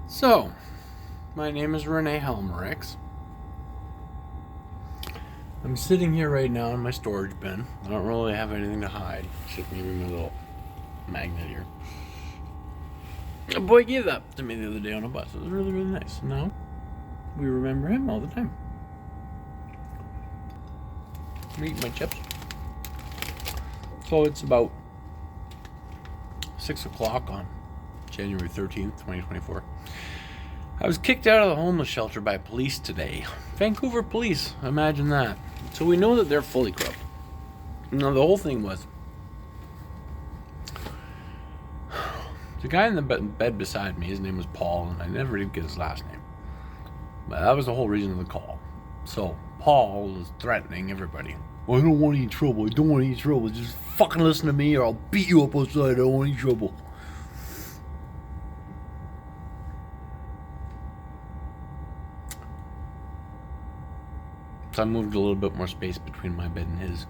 So, my name is Rene Helmerix. I'm sitting here right now in my storage bin. I don't really have anything to hide, except maybe my little magnet here. A boy gave that to me the other day on a bus. It was really, really nice. Now, we remember him all the time. I'm eating my chips. So it's about 6 o'clock on January 13th, 2024. I was kicked out of the homeless shelter by police today. Vancouver police, imagine that. So we know that they're fully corrupt. Now the whole thing was, the guy in the bed beside me, his name was Paul, and I never did get his last name. But that was the whole reason of the call. So Paul was threatening everybody. I don't want any trouble. I don't want any trouble. Just fucking listen to me or I'll beat you up outside. I don't want any trouble. So I moved a little bit more space between my bed and his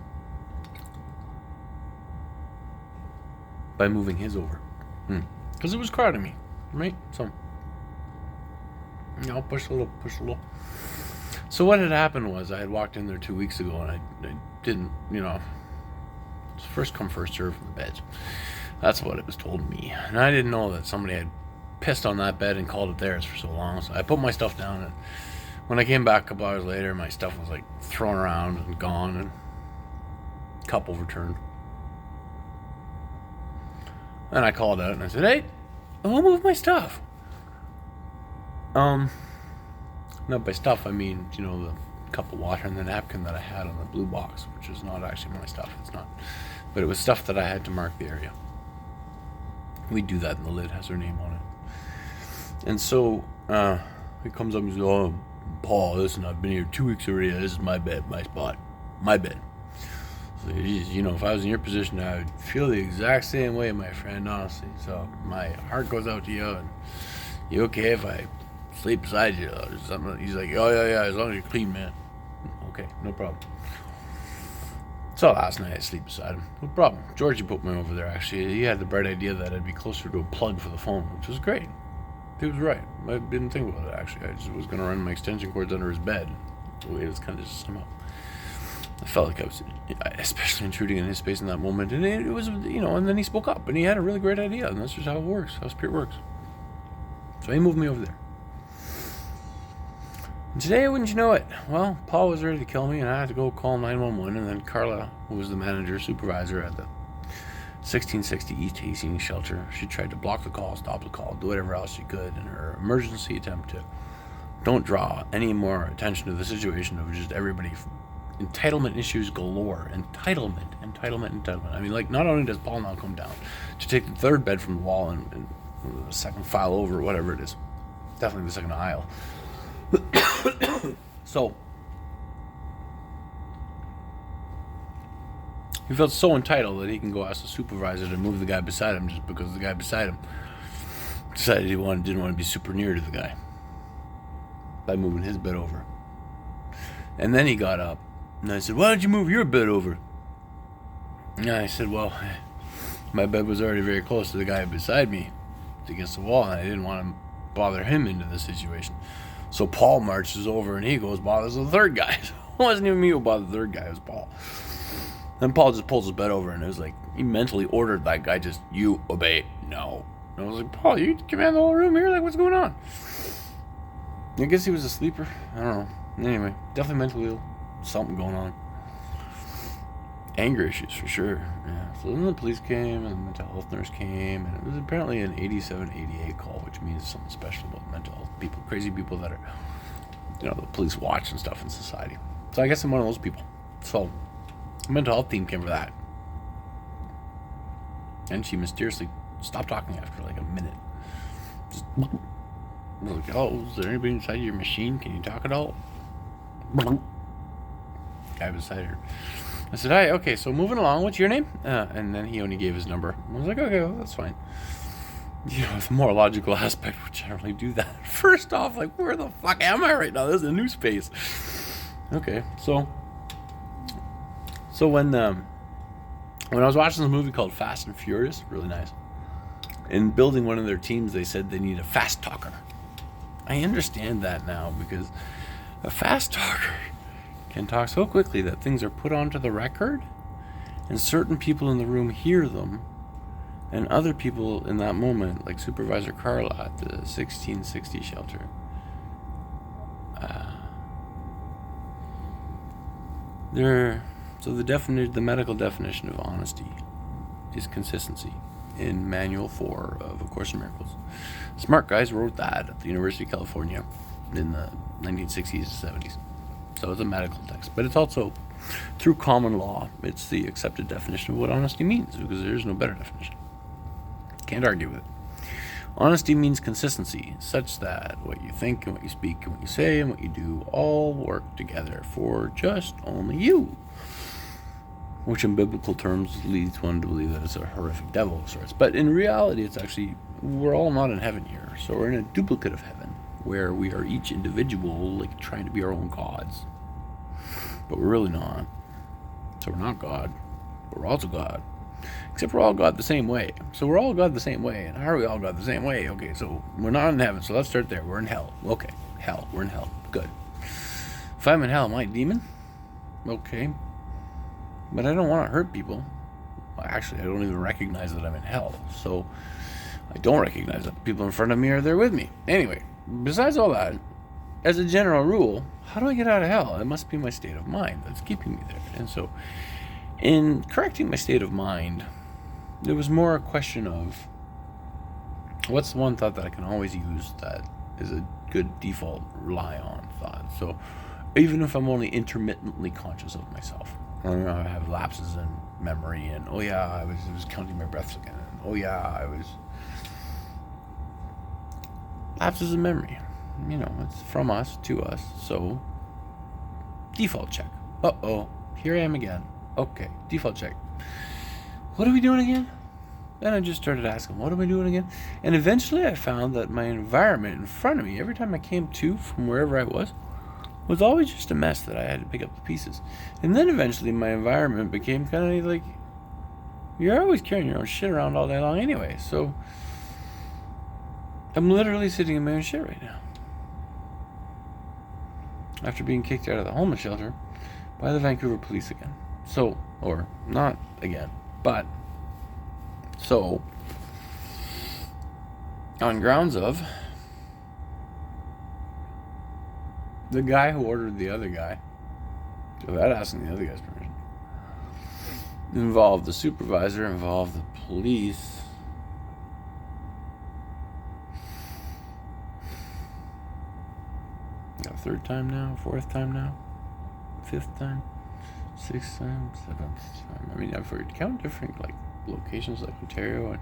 by moving his over. Because it was crowding me, right? So, push a little. So what had happened was I had walked in there 2 weeks ago and I didn't, it's first come, first serve from the beds. That's what it was told me. And I didn't know that somebody had pissed on that bed and called it theirs for so long. So I put my stuff down, and when I came back a couple hours later, my stuff was like thrown around and gone, and a couple returned. And I called out and I said, "Hey, who moved my stuff?" Not by stuff, I mean, the cup of water and the napkin that I had on the blue box, which is not actually my stuff. It's not. But it was stuff that I had to mark the area. We do that, and the lid has her name on it. And so he comes up and says, "Oh, Paul, listen, I've been here 2 weeks already. This is my bed, my spot, my bed." So, if I was in your position, I would feel the exact same way, my friend, honestly. So my heart goes out to you. And you okay if I sleep beside you or something? He's like, "Oh, yeah, as long as you're clean, man." Okay, no problem. So last night I sleep beside him. No problem. Georgie put me over there, actually. He had the bright idea that I'd be closer to a plug for the phone, which was great. He was right. I didn't think about it, actually. I just was going to run my extension cords under his bed. The way it was kind of just somehow. I felt like I was especially intruding in his space in that moment. And it was, and then he spoke up. And he had a really great idea. And that's just how it works, how spirit works. So he moved me over there. And today, wouldn't you know it, well, Paul was ready to kill me. And I had to go call 911. And then Carla, who was the manager, supervisor at the 1660 East Hastings shelter, she tried to block the call, stop the call, do whatever else she could in her emergency attempt to don't draw any more attention to the situation of just everybody. Entitlement issues galore. Entitlement. I mean, not only does Paul now come down to take the third bed from the wall and the second file over, whatever it is, definitely the second aisle. So he felt so entitled that he can go ask the supervisor to move the guy beside him just because the guy beside him decided he didn't want to be super near to the guy by moving his bed over. And then he got up and I said, "Why don't you move your bed over?" And I said, "Well, my bed was already very close to the guy beside me against the wall, and I didn't want to bother him into the situation." So Paul marches over and he goes bothers the third guy. So it wasn't even me who bothered the third guy, it was Paul. Then Paul just pulls his bed over, and it was like he mentally ordered that guy, just, "You obey now." And I was like, "Paul, you command the whole room here? Like, what's going on?" I guess he was a sleeper. I don't know. Anyway, definitely mentally ill. Something going on. Anger issues for sure. Yeah. So then the police came and the mental health nurse came, and it was apparently an 8788 call, which means something special about mental health people, crazy people that are, the police watch and stuff in society. So I guess I'm one of those people. So the mental health team came for that. And she mysteriously stopped talking after like a minute. Just, I was like, "Oh, is there anybody inside your machine? Can you talk at all?" Guy beside her. I said, "Hi, okay, so moving along, what's your name?" And then he only gave his number. I was like, "Okay, well, that's fine." The more logical aspect would generally do that. First off, like, where the fuck am I right now? This is a new space. Okay, so when I was watching this movie called Fast and Furious, really nice, in building one of their teams, they said they need a fast talker. I understand that now, because a fast talker can talk so quickly that things are put onto the record, and certain people in the room hear them, and other people in that moment, like Supervisor Carla at the 1660 shelter, so the medical definition of honesty is consistency in Manual 4 of A Course in Miracles. Smart guys wrote that at the University of California in the 1960s and 70s. So it's a medical text, but it's also, through common law, it's the accepted definition of what honesty means, because there's no better definition. Can't argue with it. Honesty means consistency, such that what you think and what you speak and what you say and what you do all work together for just only you. Which in biblical terms leads one to believe that it's a horrific devil of sorts. But in reality, it's actually, we're all not in heaven here. So we're in a duplicate of heaven, where we are each individual, like trying to be our own gods. But we're really not. So we're not God, but we're also God. Except we're all God the same way. So we're all God the same way. And how are we all God the same way? Okay, so we're not in heaven, so let's start there. We're in hell. Okay, hell. We're in hell. Good. If I'm in hell, am I a demon? Okay. But I don't want to hurt people. Well, actually, I don't even recognize that I'm in hell. So I don't recognize that the people in front of me are there with me. Anyway, besides all that, as a general rule, how do I get out of hell? It must be my state of mind that's keeping me there. And so, in correcting my state of mind, it was more a question of, what's the one thought that I can always use that is a good default rely on thought? So even if I'm only intermittently conscious of myself, I have lapses in memory, and oh yeah, I was counting my breaths again, and oh yeah, I was lapses in memory. You know, it's from us to us. So default check. Here I am again. Okay, default check. What are we doing again? Then I just started asking, what am I doing again? And eventually I found that my environment in front of me, every time I came to from wherever I was always just a mess that I had to pick up the pieces. And then eventually my environment became kind of like, you're always carrying your own shit around all day long anyway. So I'm literally sitting in my own shit right now. After being kicked out of the homeless shelter by the Vancouver police again. So, or not again, but so, on grounds of the guy who ordered the other guy, without asking the other guy's permission, involved the supervisor, involved the police. Got third time now, fourth time now, fifth time, sixth time, seventh time. I mean, I've heard count different like locations like Ontario, and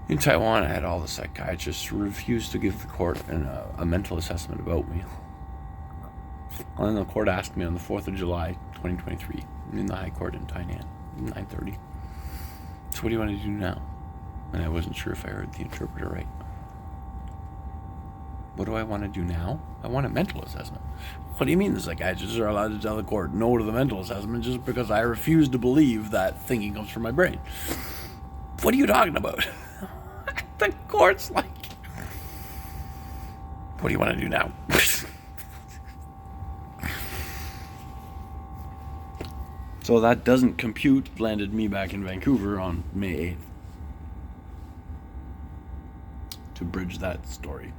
in Taiwan I had all the psychiatrists refuse to give the court a mental assessment about me. And the court asked me on the 4th of July 2023 in the High Court in Tainan, 9:30. So what do you want to do now? And I wasn't sure if I heard the interpreter right. What do I want to do now? I want a mental assessment. What do you mean the psychiatrists are allowed to tell the court no to the mental assessment just because I refuse to believe that thinking comes from my brain? What are you talking about? The court's like, what do you want to do now? So that doesn't compute, landed me back in Vancouver on May 8th. To bridge that story.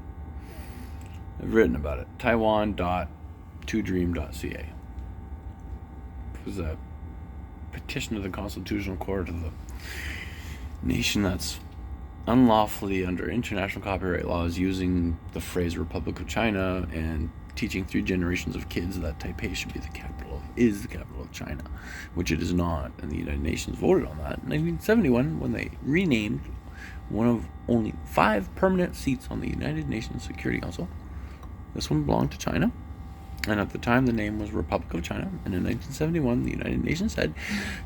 I've written about it. Taiwan.2dream.ca. It was a petition to the Constitutional Court of the nation that's unlawfully under international copyright laws using the phrase Republic of China and teaching 3 generations of kids that Taipei should be the capital of China, which it is not. And the United Nations voted on that in 1971 when they renamed one of only 5 permanent seats on the United Nations Security Council. This one belonged to China, and at the time the name was Republic of China, and in 1971 the United Nations said,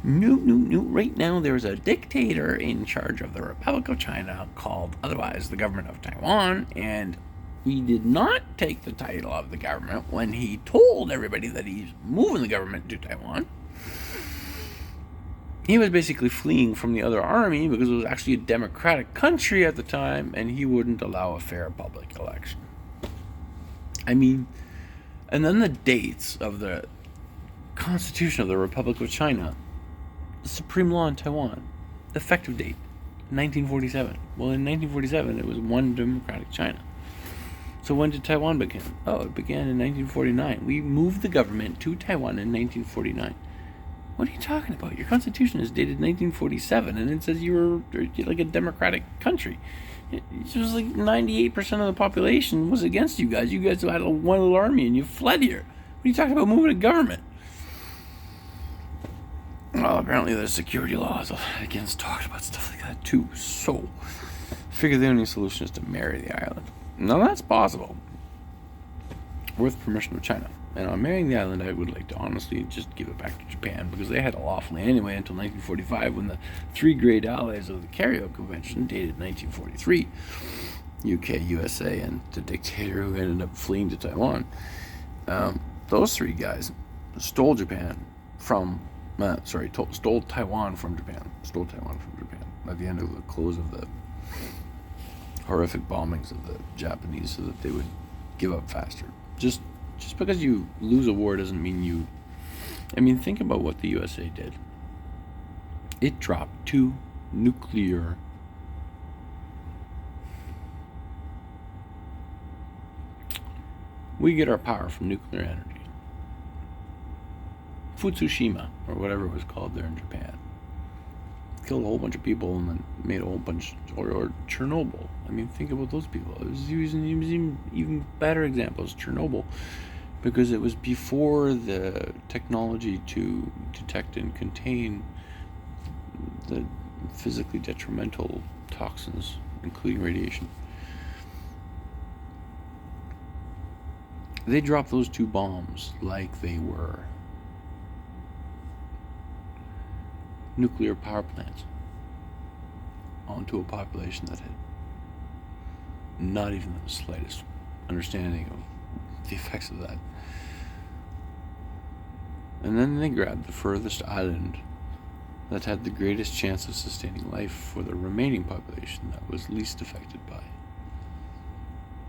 no, right now there's a dictator in charge of the Republic of China called otherwise the government of Taiwan, and he did not take the title of the government when he told everybody that he's moving the government to Taiwan. he was basically fleeing from the other army because it was actually a democratic country at the time, and he wouldn't allow a fair public election. I mean, and then the dates of the Constitution of the Republic of China, the supreme law in Taiwan, effective date, 1947. Well, in 1947, it was one democratic China. So when did Taiwan begin? Oh, it began in 1949. We moved the government to Taiwan in 1949. What are you talking about? Your constitution is dated 1947, and it says you're like a democratic country. It was like 98% of the population was against you guys. You guys had one little army, and you fled here. What are you talking about moving a government? Well, apparently there's security laws against talking about stuff like that, too. So, I figure the only solution is to marry the island. Now, that's possible. With permission of China. And on marrying the island, I would like to honestly just give it back to Japan, because they had it lawfully anyway until 1945, when the three great allies of the Carrier Convention, dated 1943, UK, USA, and the dictator who ended up fleeing to Taiwan, those three guys stole Japan from, stole Taiwan from Japan. Stole Taiwan from Japan at the end of the close of the horrific bombings of the Japanese, so that they would give up faster. Just because you lose a war doesn't mean you... I mean, think about what the USA did. It dropped 2 nuclear... We get our power from nuclear energy. Fukushima, or whatever it was called there in Japan. Killed a whole bunch of people and then made a whole bunch... Or Chernobyl. I mean, think about those people. It was even better examples, Chernobyl. Because it was before the technology to detect and contain the physically detrimental toxins, including radiation. They dropped those 2 bombs like they were nuclear power plants onto a population that had not even the slightest understanding of the effects of that. And then they grabbed the furthest island that had the greatest chance of sustaining life for the remaining population that was least affected by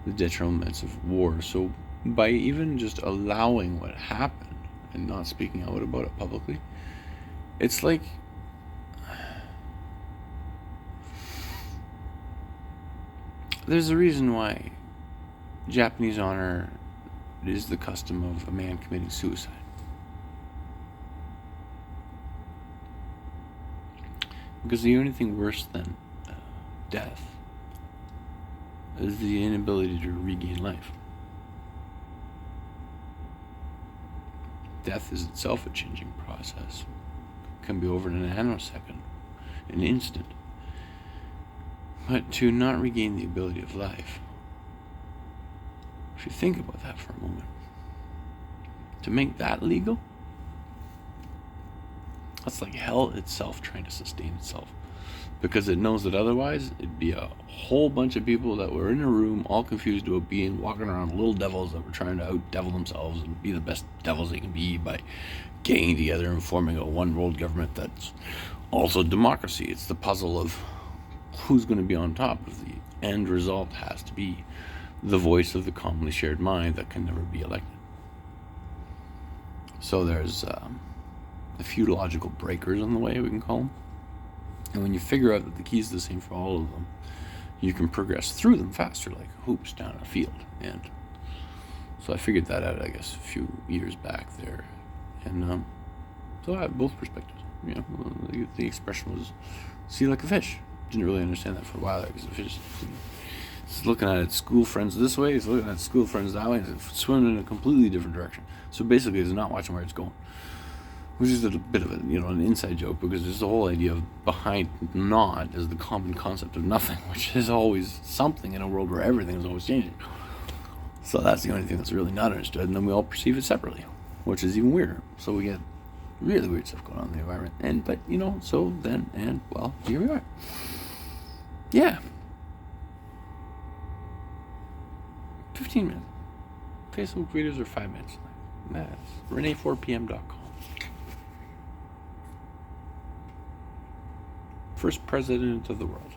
the detriments of war. So by even just allowing what happened and not speaking out about it publicly, it's like... There's a reason why Japanese honor is the custom of a man committing suicide. Because the only thing worse than death is the inability to regain life. Death is itself a changing process. It can be over in a nanosecond, an instant. But to not regain the ability of life, if you think about that for a moment, to make that legal, that's like hell itself trying to sustain itself. Because it knows that otherwise, it'd be a whole bunch of people that were in a room, all confused about being, walking around little devils that were trying to out-devil themselves and be the best devils they can be by getting together and forming a one-world government that's also democracy. It's the puzzle of who's going to be on top. Of the end result has to be the voice of the commonly shared mind that can never be elected. So there's a few logical breakers on the way, we can call them. And when you figure out that the key's the same for all of them, you can progress through them faster, like hoops down a field. And so I figured that out, I guess, a few years back there. And so I have both perspectives. You know, the expression was see like a fish. Didn't really understand that for a while there, because the fish is looking at its school friends this way, it's looking at its school friends that way, and it's swimming in a completely different direction. So basically, it's not watching where it's going. Which is a bit of an inside joke, because there's the whole idea of behind not is the common concept of nothing, which is always something in a world where everything is always changing. So that's the only thing that's really not understood, and then we all perceive it separately, which is even weirder. So we get really weird stuff going on in the environment. Well, here we are. Yeah. 15 minutes. Facebook videos are 5 minutes. That's Rene4pm.com. first president of the world.